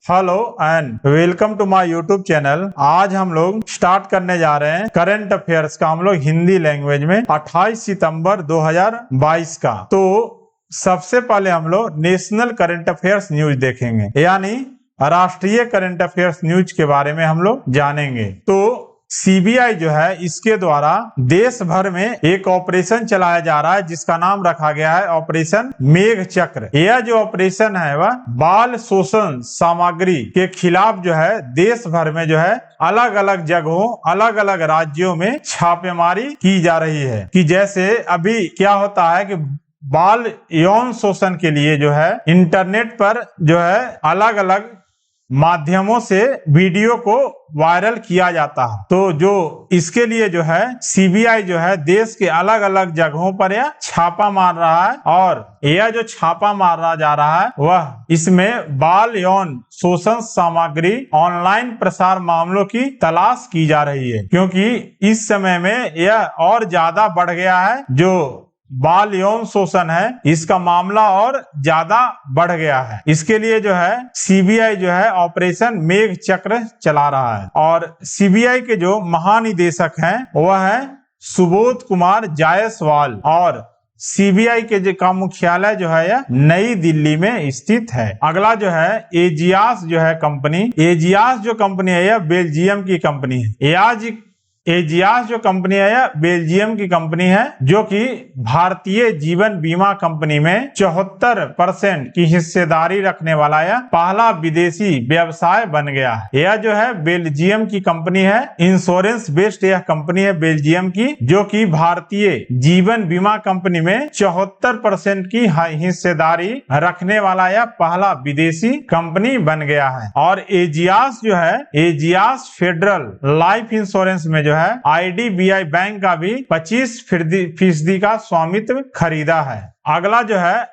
Hello and welcome to my YouTube channel. आज हम लोग स्टार्ट करने जा रहे हैं करंट अफेयर्स का, हम लोग हिंदी लैंग्वेज में 28 सितंबर 2022 का। तो सबसे पहले हम लोग नेशनल करंट अफेयर्स न्यूज देखेंगे, यानी राष्ट्रीय करंट अफेयर्स न्यूज के बारे में हम लोग जानेंगे। तो सीबीआई जो है, इसके द्वारा देश भर में एक ऑपरेशन चलाया जा रहा है जिसका नाम रखा गया है ऑपरेशन मेघ चक्र। यह जो ऑपरेशन है वह बाल शोषण सामग्री के खिलाफ जो है देश भर में जो है अलग अलग जगहों, अलग अलग राज्यों में छापेमारी की जा रही है। कि जैसे अभी क्या होता है कि बाल यौन शोषण के लिए जो है इंटरनेट पर जो है अलग अलग माध्यमों से वीडियो को वायरल किया जाता है। तो जो इसके लिए जो है सीबीआई जो है देश के अलग अलग जगहों पर यह छापा मार रहा है, और यह जो छापा मारा जा रहा है वह इसमें बाल यौन शोषण सामग्री ऑनलाइन प्रसार मामलों की तलाश की जा रही है, क्योंकि इस समय में यह और ज्यादा बढ़ गया है। जो बाल यौन शोषण है इसका मामला और ज्यादा बढ़ गया है। इसके लिए जो है सीबीआई जो है ऑपरेशन मेघ चक्र चला रहा है। और सीबीआई के जो महानिदेशक हैं वह है सुबोध कुमार जायसवाल, और सीबीआई के का मुख्यालय जो है यह नई दिल्ली में स्थित है। अगला जो है एजियास जो है कंपनी, एजियास जो कंपनी है यह बेल्जियम की कंपनी है। एजियास जो कंपनी है यह बेल्जियम की कंपनी है, जो कि भारतीय जीवन बीमा कंपनी में 74% की हिस्सेदारी रखने वाला यह पहला विदेशी व्यवसाय बन गया है। यह जो है बेल्जियम की कंपनी है, इंश्योरेंस बेस्ड यह कंपनी है बेल्जियम की, जो कि भारतीय जीवन बीमा कंपनी में 74% की हिस्सेदारी रखने वाला यह पहला विदेशी कंपनी बन गया है। और एजियास जो है, एजियास फेडरल लाइफ इंश्योरेंस में जो है आईडीबीआई बैंक का भी 25% का स्वामित्व खरीदा है। अगला जो है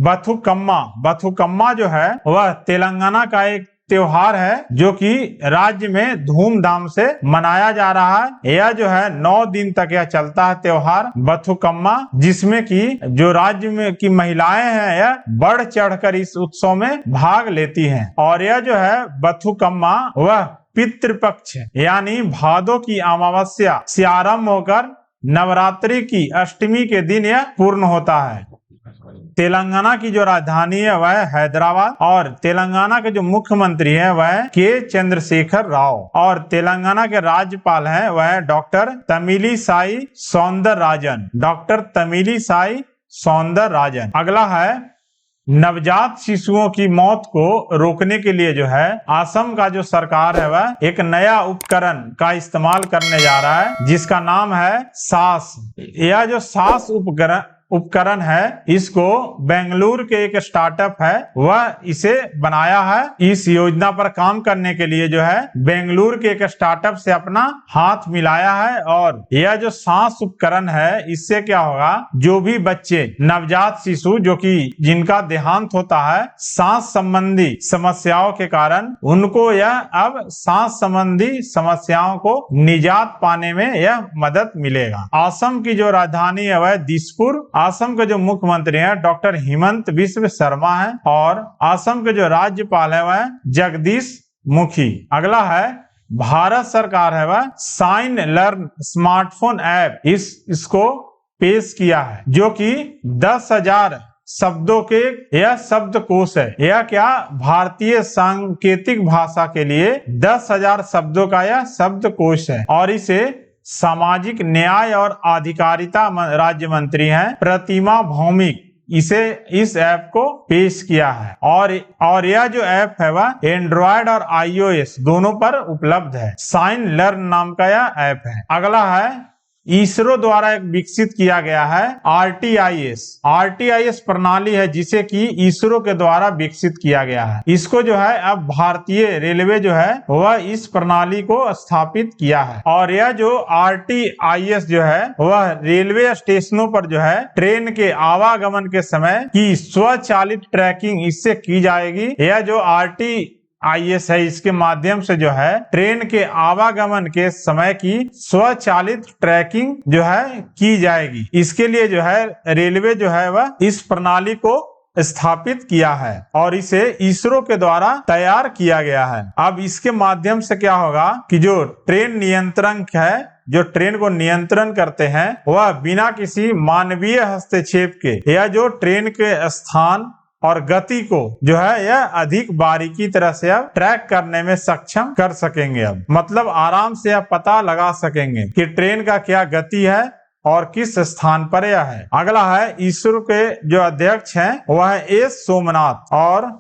बथुकम्मा जो है वह तेलंगाना का एक त्योहार है, जो कि राज्य में धूमधाम से मनाया जा रहा है। यह जो है 9 दिन तक यह चलता है त्योहार बथुकम्मा, जिसमें कि जो राज्य में की महिलाएं हैं यह बढ़ चढ़कर इस उत्सव में भाग लेती हैं। और यह जो है बथुकम्मा वह पितृपक्ष यानी भादों की अमावस्या से आरंभ होकर नवरात्रि की अष्टमी के दिन यह पूर्ण होता है। तेलंगाना की जो राजधानी है वह हैदराबाद, और तेलंगाना के जो मुख्यमंत्री है वह के चंद्रशेखर राव, और तेलंगाना के राज्यपाल हैं वह डॉक्टर तमिलिसाई सौंदरराजन, डॉक्टर तमिलिसाई सौंदरराजन। अगला है नवजात शिशुओं की मौत को रोकने के लिए जो है असम का जो सरकार है वह एक नया उपकरण का इस्तेमाल करने जा रहा है, जिसका नाम है सास। यह जो सास उपकरण है इसको बेंगलुरु के एक स्टार्टअप है वह इसे बनाया है। इस योजना पर काम करने के लिए जो है बेंगलुरु के एक स्टार्टअप से अपना हाथ मिलाया है। और यह जो सांस उपकरण है इससे क्या होगा, जो भी बच्चे नवजात शिशु जो कि जिनका देहांत होता है सांस संबंधी समस्याओं के कारण, उनको यह अब सांस संबंधी समस्याओं को निजात पाने में यह मदद मिलेगा। असम की जो राजधानी है वह दिसपुर, असम के जो मुख्यमंत्री हैं डॉक्टर हिमंत बिस्व शर्मा हैं, और असम के जो राज्यपाल है वह जगदीश मुखी। अगला है भारत सरकार है वह साइन लर्न स्मार्टफोन ऐप इसको पेश किया है, जो कि 10,000 शब्दों के यह शब्दकोश है। यह क्या भारतीय सांकेतिक भाषा के लिए 10,000 शब्दों का यह शब्दकोश है, और इसे सामाजिक न्याय और अधिकारिता राज्य मंत्री हैं प्रतिमा भौमिक इस ऐप को पेश किया है। और यह जो ऐप है वह एंड्रॉयड और iOS दोनों पर उपलब्ध है। साइन लर्न नाम का यह ऐप है। अगला है इसरो द्वारा एक विकसित किया गया है आरटीआईएस प्रणाली है, जिसे कि इसरो के द्वारा विकसित किया गया है। इसको जो है अब भारतीय रेलवे जो है वह इस प्रणाली को स्थापित किया है। और यह जो आरटीआईएस जो है वह रेलवे स्टेशनों पर जो है ट्रेन के आवागमन के समय की स्वचालित ट्रैकिंग इससे की जाएगी। यह जो आईएस है इसके माध्यम से जो है ट्रेन के आवागमन के समय की स्वचालित ट्रैकिंग जो है की जाएगी। इसके लिए जो है रेलवे जो है वह इस प्रणाली को स्थापित किया है और इसे इसरो के द्वारा तैयार किया गया है। अब इसके माध्यम से क्या होगा कि जो ट्रेन नियंत्रक है, जो ट्रेन को नियंत्रण करते हैं, वह बिना किसी मानवीय हस्तक्षेप के या जो ट्रेन के स्थान और गति को जो है यह अधिक बारीकी तरह से अब ट्रैक करने में सक्षम कर सकेंगे। अब मतलब आराम से अब पता लगा सकेंगे कि ट्रेन का क्या गति है और किस स्थान पर यह है। अगला है इसरो के जो अध्यक्ष हैं वह है एस सोमनाथ और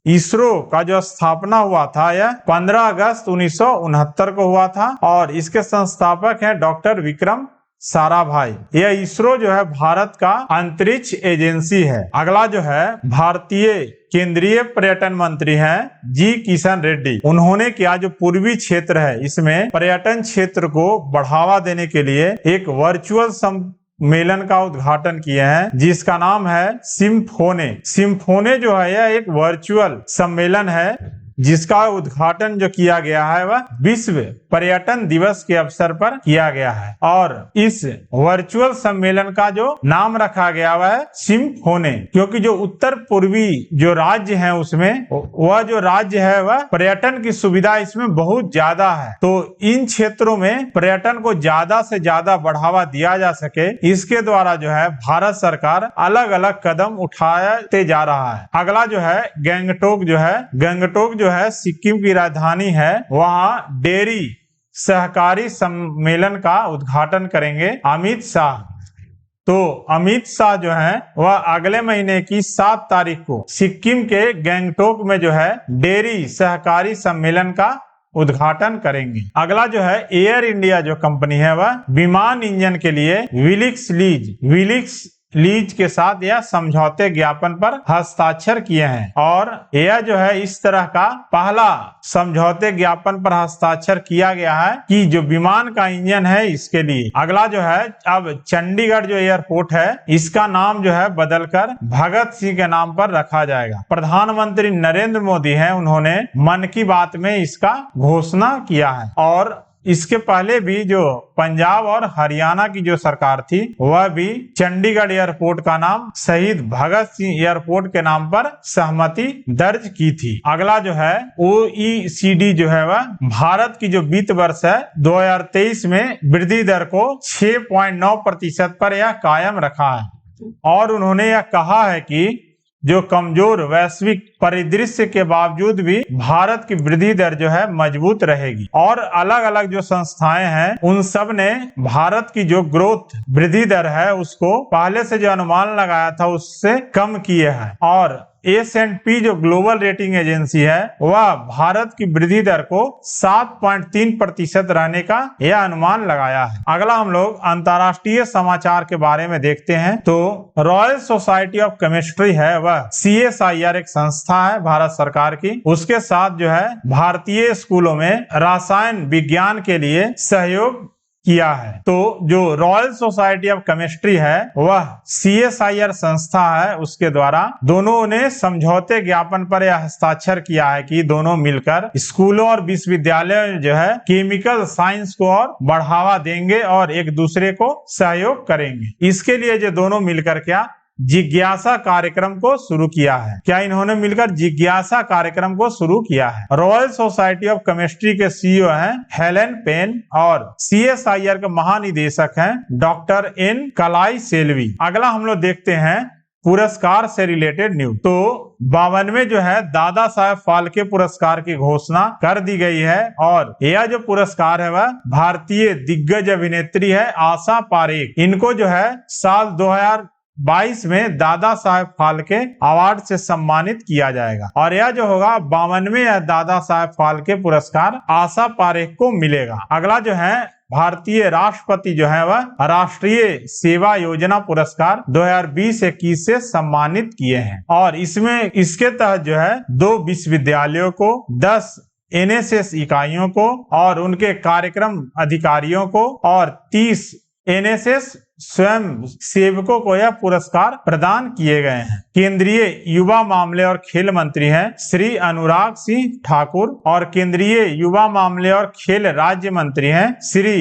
इसरो का जो स्थापना हुआ था यह 15 अगस्त 1969 को हुआ था और इसके संस्थापक हैं डॉक्टर विक्रम साराभाई। यह इसरो जो है भारत का अंतरिक्ष एजेंसी है। अगला जो है भारतीय केंद्रीय पर्यटन मंत्री हैं जी किशन रेड्डी। उन्होंने क्या जो पूर्वी क्षेत्र है इसमें पर्यटन क्षेत्र को बढ़ावा देने के लिए एक वर्चुअल सम्मेलन का उद्घाटन किए हैं जिसका नाम है सिम्फोने। सिम्फोने जो है यह एक वर्चुअल सम्मेलन है जिसका उद्घाटन जो किया गया है वह विश्व पर्यटन दिवस के अवसर पर किया गया है और इस वर्चुअल सम्मेलन का जो नाम रखा गया हुआ है सिम्फोने, क्योंकि जो उत्तर पूर्वी जो राज्य है उसमें वह जो राज्य है वह पर्यटन की सुविधा इसमें बहुत ज्यादा है, तो इन क्षेत्रों में पर्यटन को ज्यादा से ज्यादा बढ़ावा दिया जा सके इसके द्वारा जो है भारत सरकार अलग अलग कदम उठाते जा रहा है। अगला जो है गंगटोक जो है सिक्किम की राजधानी है, वहाँ डेयरी सहकारी सम्मेलन का उद्घाटन करेंगे अमित शाह। तो अमित शाह जो है वह अगले महीने की 7 तारीख को सिक्किम के गंगटोक में जो है डेयरी सहकारी सम्मेलन का उद्घाटन करेंगे। अगला जो है एयर इंडिया जो कंपनी है वह विमान इंजन के लिए विलिक्स लीज के साथ यह समझौते ज्ञापन पर हस्ताक्षर किए हैं और यह जो है इस तरह का पहला समझौते ज्ञापन पर हस्ताक्षर किया गया है कि जो विमान का इंजन है इसके लिए। अगला जो है अब चंडीगढ़ जो एयरपोर्ट है इसका नाम जो है बदलकर भगत सिंह के नाम पर रखा जाएगा। प्रधानमंत्री नरेंद्र मोदी हैं, उन्होंने मन की बात में इसका घोषणा किया है और इसके पहले भी जो पंजाब और हरियाणा की जो सरकार थी वह भी चंडीगढ़ एयरपोर्ट का नाम शहीद भगत सिंह एयरपोर्ट के नाम पर सहमति दर्ज की थी। अगला जो है OECD जो है वह भारत की जो वित्त वर्ष है 2023 में वृद्धि दर को 6.9% पर यह कायम रखा है और उन्होंने यह कहा है कि जो कमजोर वैश्विक परिदृश्य के बावजूद भी भारत की वृद्धि दर जो है मजबूत रहेगी और अलग अलग जो संस्थाएं हैं उन सब ने भारत की जो ग्रोथ वृद्धि दर है उसको पहले से जो अनुमान लगाया था उससे कम किए हैं और S&P जो ग्लोबल रेटिंग एजेंसी है वह भारत की वृद्धि दर को 7.3% रहने का यह अनुमान लगाया है। अगला हम लोग अंतर्राष्ट्रीय समाचार के बारे में देखते हैं तो रॉयल सोसाइटी ऑफ केमिस्ट्री है वह CSIR एक संस्था है भारत सरकार की, उसके साथ जो है भारतीय स्कूलों में रसायन विज्ञान के लिए सहयोग किया है। तो जो रॉयल सोसाइटी ऑफ केमिस्ट्री है वह CSIR संस्था है, उसके द्वारा दोनों ने समझौते ज्ञापन पर यह हस्ताक्षर किया है कि दोनों मिलकर स्कूलों और विश्वविद्यालयों में जो है केमिकल साइंस को और बढ़ावा देंगे और एक दूसरे को सहयोग करेंगे। इसके लिए जो दोनों मिलकर क्या जिज्ञासा कार्यक्रम को शुरू किया है। क्या इन्होंने मिलकर जिज्ञासा कार्यक्रम को शुरू किया है। रॉयल सोसाइटी ऑफ केमिस्ट्री के CEO हैं हेलेन पेन और CSIR के महानिदेशक हैं डॉक्टर N कलाई सेल्वी। अगला हम लोग देखते हैं पुरस्कार से रिलेटेड न्यूज। तो 52वें जो है दादा साहेब फाल्के पुरस्कार की घोषणा कर दी गई है और यह जो पुरस्कार है वह भारतीय दिग्गज अभिनेत्री है आशा पारेख। इनको जो है साल 2022 में दादा साहेब फाल्के अवार्ड से सम्मानित किया जाएगा और यह जो होगा 52वें दादा साहेब फाल्के पुरस्कार आशा पारेख को मिलेगा। अगला जो है भारतीय राष्ट्रपति जो है वह राष्ट्रीय सेवा योजना पुरस्कार 2020-21 से सम्मानित किए हैं और इसमें इसके तहत जो है 2 विश्वविद्यालयों को, 10 NSS इकाइयों को और उनके कार्यक्रम अधिकारियों को और 30 NSS स्वयं सेवकों को यह पुरस्कार प्रदान किए गए हैं। केंद्रीय युवा मामले और खेल मंत्री हैं श्री अनुराग सिंह ठाकुर और केंद्रीय युवा मामले और खेल राज्य मंत्री हैं श्री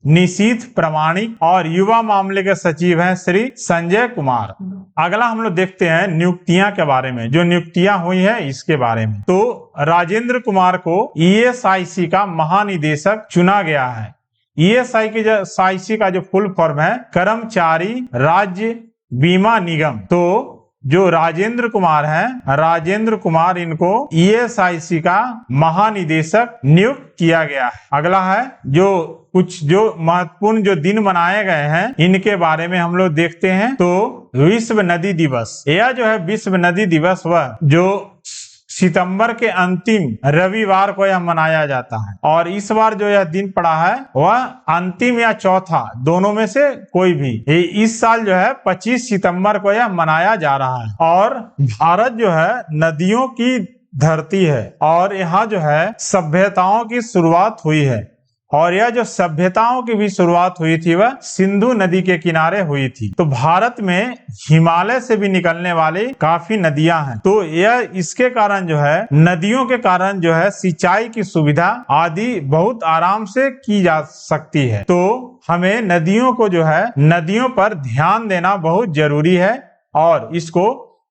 निशीथ प्रमाणिक और युवा मामले के सचिव हैं श्री संजय कुमार। अगला हम लोग देखते हैं नियुक्तियां के बारे में, जो नियुक्तियां हुई है इसके बारे में। तो राजेंद्र कुमार को ईएसआईसी का महानिदेशक चुना गया है। ईएसआईसी का जो फुल फॉर्म है कर्मचारी राज्य बीमा निगम। तो जो राजेंद्र कुमार हैं, राजेंद्र कुमार इनको ईएसआईसी का महानिदेशक नियुक्त किया गया है। अगला है जो महत्वपूर्ण जो दिन मनाए गए हैं इनके बारे में हम लोग देखते हैं। तो विश्व नदी दिवस, यह जो है विश्व नदी दिवस वह जो सितंबर के अंतिम रविवार को यह मनाया जाता है, और इस बार जो यह दिन पड़ा है वह अंतिम या चौथा दोनों में से कोई भी। इस साल जो है 25 सितंबर को यह मनाया जा रहा है। और भारत जो है नदियों की धरती है और यहाँ जो है सभ्यताओं की शुरुआत हुई है, और यह जो सभ्यताओं की भी शुरुआत हुई थी वह सिंधु नदी के किनारे हुई थी। तो भारत में हिमालय से भी निकलने वाली काफी नदियां हैं। तो यह इसके कारण जो है नदियों के कारण जो है सिंचाई की सुविधा आदि बहुत आराम से की जा सकती है। तो हमें नदियों को जो है नदियों पर ध्यान देना बहुत जरूरी है और इसको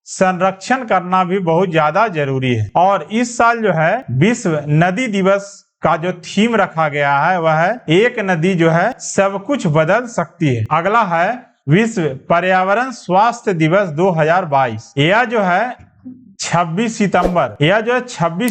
संरक्षण करना भी बहुत ज्यादा जरूरी है। और इस साल जो है विश्व नदी दिवस का जो थीम रखा गया है वह है एक नदी जो है सब कुछ बदल सकती है। अगला है विश्व पर्यावरण स्वास्थ्य दिवस 2022। यह जो है 26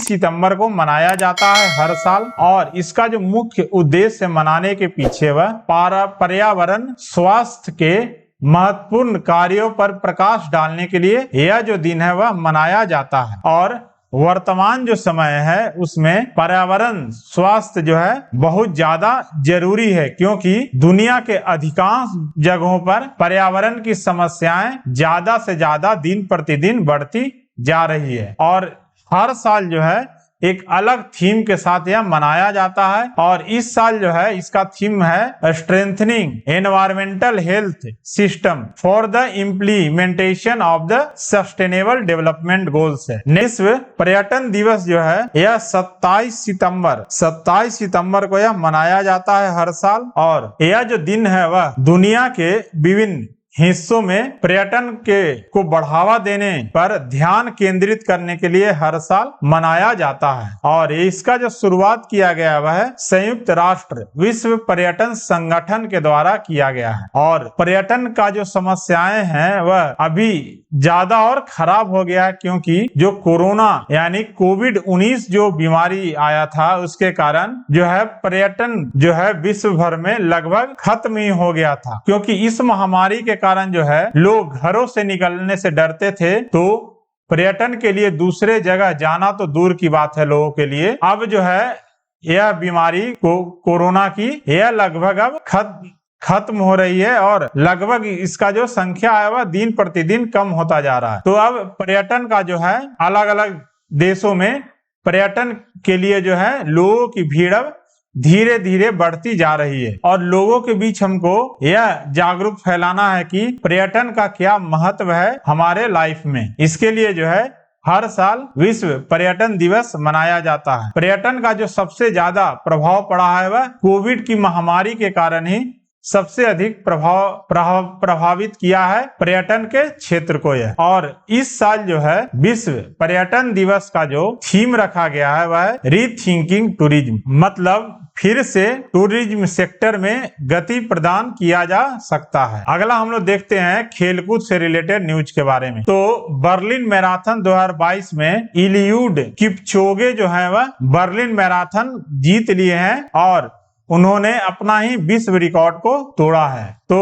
सितंबर को मनाया जाता है हर साल, और इसका जो मुख्य उद्देश्य मनाने के पीछे वह पर्यावरण स्वास्थ्य के महत्वपूर्ण कार्यों पर प्रकाश डालने के लिए यह जो दिन है वह मनाया जाता है। और वर्तमान जो समय है उसमें पर्यावरण स्वास्थ्य जो है बहुत ज्यादा जरूरी है, क्योंकि दुनिया के अधिकांश जगहों पर पर्यावरण की समस्याएं ज्यादा से ज्यादा दिन प्रतिदिन बढ़ती जा रही है। और हर साल जो है एक अलग थीम के साथ यह मनाया जाता है, और इस साल जो है इसका थीम है strengthening environmental health system for the implementation of the sustainable development goals है। विश्व पर्यटन दिवस जो है यह 27 सितंबर को यह मनाया जाता है हर साल, और यह जो दिन है वह दुनिया के विभिन्न हिस्सों में पर्यटन को बढ़ावा देने पर ध्यान केंद्रित करने के लिए हर साल मनाया जाता है। और इसका जो शुरुआत किया गया वह है संयुक्त राष्ट्र विश्व पर्यटन संगठन के द्वारा किया गया है। और पर्यटन का जो समस्याएं हैं वह अभी ज्यादा और खराब हो गया है, क्योंकि जो कोरोना यानी कोविड-19 जो बीमारी आया था उसके कारण जो है पर्यटन जो है विश्व भर में लगभग खत्म ही हो गया था। क्योंकि इस महामारी के कारण जो है लोग घरों से निकलने से डरते थे, तो पर्यटन के लिए दूसरे जगह जाना तो दूर की बात है लोगों के लिए। अब जो है यह बीमारी कोरोना की यह लगभग अब खत्म हो रही है, और लगभग इसका जो संख्या है वह दिन प्रतिदिन कम होता जा रहा है। तो अब पर्यटन का जो है अलग अलग देशों में पर्यटन के लिए जो है लोगों की भीड़ अब धीरे धीरे बढ़ती जा रही है, और लोगों के बीच हमको यह जागरूक फैलाना है कि पर्यटन का क्या महत्व है हमारे लाइफ में। इसके लिए जो है हर साल विश्व पर्यटन दिवस मनाया जाता है। पर्यटन का जो सबसे ज्यादा प्रभाव पड़ा है वह कोविड की महामारी के कारण ही सबसे अधिक प्रभावित किया है पर्यटन के क्षेत्र को यह। और इस साल जो है विश्व पर्यटन दिवस का जो थीम रखा गया है वह है रीथिंकिंग टूरिज्म, मतलब फिर से टूरिज्म सेक्टर में गति प्रदान किया जा सकता है। अगला हम लोग देखते हैं खेलकूद से रिलेटेड न्यूज के बारे में। तो बर्लिन मैराथन 2022 में इलियूड किपचोगे जो है वह बर्लिन मैराथन जीत लिए हैं, और उन्होंने अपना ही विश्व रिकॉर्ड को तोड़ा है। तो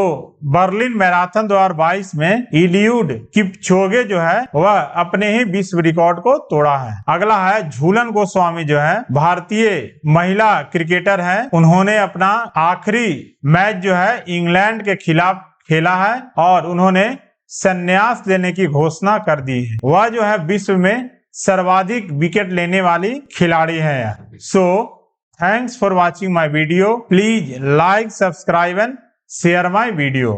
बर्लिन मैराथन 2022 में इलियूड किपचोगे जो है वह अपने ही विश्व रिकॉर्ड को तोड़ा है। अगला है झूलन गोस्वामी जो है भारतीय महिला क्रिकेटर हैं, उन्होंने अपना आखिरी मैच जो है इंग्लैंड के खिलाफ खेला है, और उन्होंने संन्यास लेने की घोषणा कर दी है। वह जो है विश्व में सर्वाधिक विकेट लेने वाली खिलाड़ी है। सो thanks for watching my video. Please like, subscribe and share my video.